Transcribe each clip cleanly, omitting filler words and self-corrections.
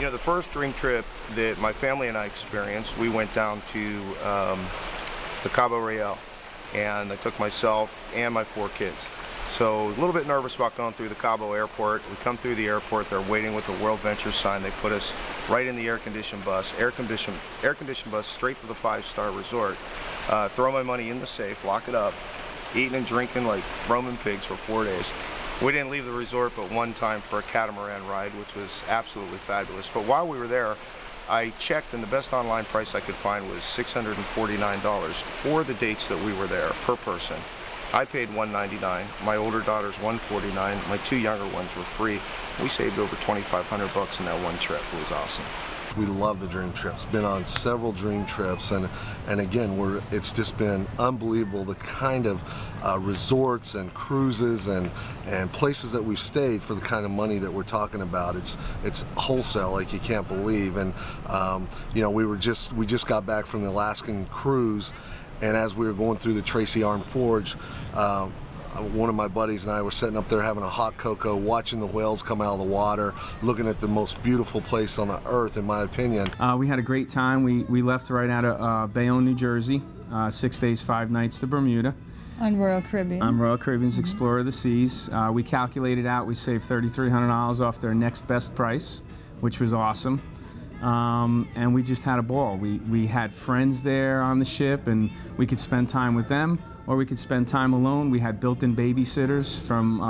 You know, the first dream trip that my family and I experienced, we went down to the Cabo Real, and I took myself and my 4 kids. So a little bit nervous about going through the Cabo airport. We come through the airport, they're waiting with the World Ventures sign. They put us right in the air-conditioned bus, air-conditioned bus straight to the 5-star resort. Throw my money in the safe, lock it up, eating and drinking like Roman pigs for 4 days. We didn't leave the resort but one time for a catamaran ride, which was absolutely fabulous. But while we were there, I checked, and the best online price I could find was $649 for the dates that we were there per person. I paid $199, my older daughter's $149, my 2 younger ones were free. We saved over $2,500 in that one trip. It was awesome. We love the dream trips. Been on several dream trips, and again, it's just been unbelievable the kind of resorts and cruises and places that we've stayed for the kind of money that we're talking about. It's wholesale like you can't believe. And you know, we just got back from the Alaskan cruise, and as we were going through the Tracy Arm Forge, one of my buddies and I were sitting up there having a hot cocoa, watching the whales come out of the water, looking at the most beautiful place on the earth, in my opinion. We had a great time. We left right out of Bayonne, New Jersey, 6 days, 5 nights to Bermuda. On Royal Caribbean. On Royal Caribbean's Explorer of the Seas. We calculated out, we saved $3,300 off their next best price, which was awesome. And we just had a ball. We had friends there on the ship, and we could spend time with them, or we could spend time alone. We had built-in babysitters from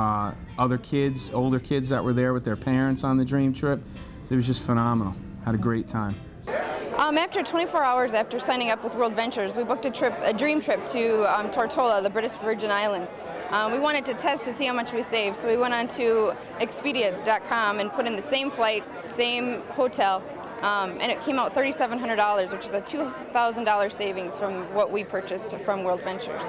other kids, older kids that were there with their parents on the dream trip. It was just phenomenal. Had a great time. After 24 hours after signing up with World Ventures, we booked a dream trip to Tortola, the British Virgin Islands. We wanted to test to see how much we saved, so we went on to Expedia.com and put in the same flight, same hotel, and it came out $3,700, which is a $2,000 savings from what we purchased from World Ventures.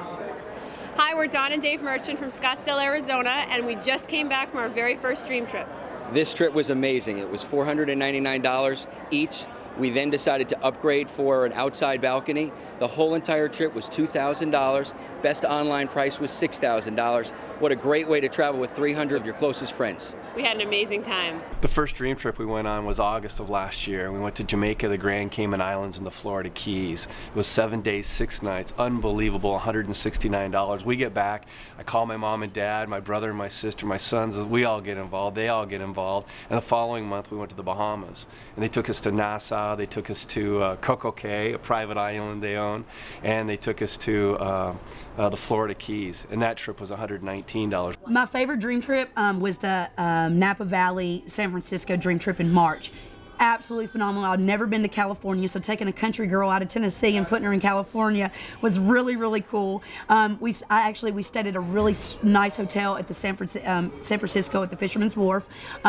Hi, we're Dawn and Dave Merchant from Scottsdale, Arizona, and we just came back from our very first dream trip. This trip was amazing. It was $499 each. We then decided to upgrade for an outside balcony. The whole entire trip was $2,000. Best online price was $6,000. What a great way to travel with 300 of your closest friends. We had an amazing time. The first dream trip we went on was August of last year. We went to Jamaica, the Grand Cayman Islands, and the Florida Keys. It was 7 days, 6 nights, unbelievable, $169. We get back, I call my mom and dad, my brother and my sister, my sons, we all get involved, they all get involved. And the following month we went to the Bahamas. And they took us to Nassau, they took us to Coco Cay, a private island they own, and they took us to the Florida Keys, and that trip was $119. My favorite dream trip was the Napa Valley, San Francisco dream trip in March. Absolutely phenomenal. I'd never been to California, so taking a country girl out of Tennessee and putting her in California was really, really cool. We stayed at a really nice hotel at the San Francisco at the Fisherman's Wharf.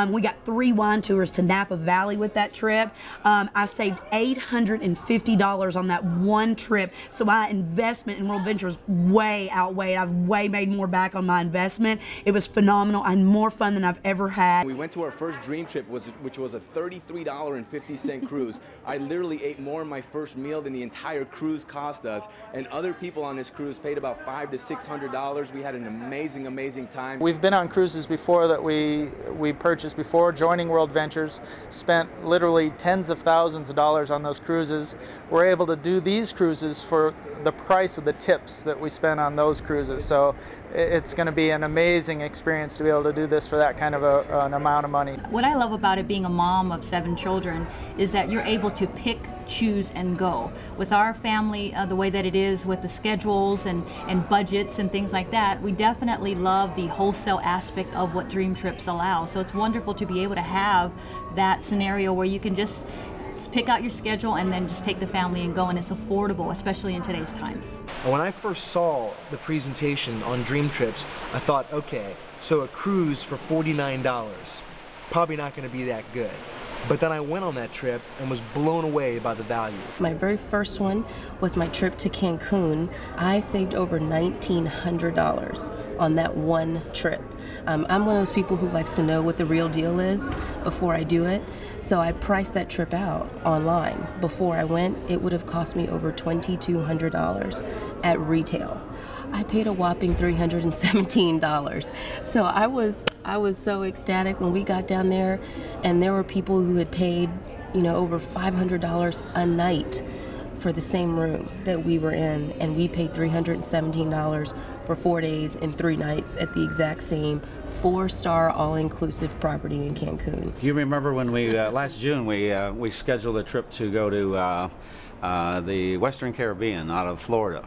We got 3 wine tours to Napa Valley with that trip. I saved $850 on that one trip, so my investment in World Ventures way outweighed. I've way made more back on my investment. It was phenomenal and more fun than I've ever had. We went to our first dream trip, which was a $33.50 cruise. I literally ate more in my first meal than the entire cruise cost us, and other people on this cruise paid about $500 to $600. We had an amazing, amazing time. We've been on cruises before that we purchased before joining World Ventures, spent literally tens of thousands of dollars on those cruises. We're able to do these cruises for the price of the tips that we spent on those cruises. So it's going to be an amazing experience to be able to do this for that kind of an amount of money. What I love about it, being a mom of 7 children, is that you're able to pick, choose, and go. With our family, the way that it is with the schedules and budgets and things like that, we definitely love the wholesale aspect of what Dream Trips allow. So it's wonderful to be able to have that scenario where you can just pick out your schedule and then just take the family and go, and it's affordable, especially in today's times. When I first saw the presentation on Dream Trips, I thought, okay, so a cruise for $49, probably not going to be that good. But then I went on that trip and was blown away by the value. My very first one was my trip to Cancun. I saved over $1,900 on that one trip. I'm one of those people who likes to know what the real deal is before I do it. So I priced that trip out online. Before I went, it would have cost me over $2,200 at retail. I paid a whopping $317. So I was I was so ecstatic when we got down there, and there were people who had paid, you know, over $500 a night for the same room that we were in, and we paid $317 for 4 days and 3 nights at the exact same 4-star all-inclusive property in Cancun. You remember when we last June we scheduled a trip to go to the Western Caribbean out of Florida.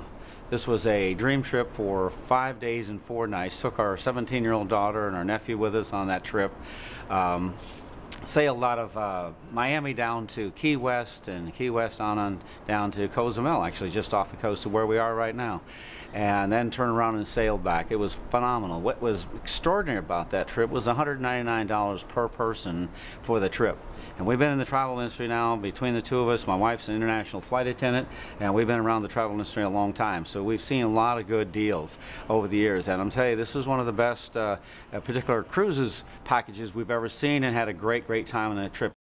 This was a dream trip for 5 days and 4 nights. Took our 17-year-old daughter and our nephew with us on that trip. Sailed out of Miami down to Key West, and Key West on down to Cozumel, actually just off the coast of where we are right now, and then turned around and sailed back. It was phenomenal. What was extraordinary about that trip was $199 per person for the trip. And we've been in the travel industry now, between the two of us. My wife's an international flight attendant, and we've been around the travel industry a long time. So we've seen a lot of good deals over the years. And I'm telling you, this is one of the best particular cruises packages we've ever seen, and had a great time on that trip.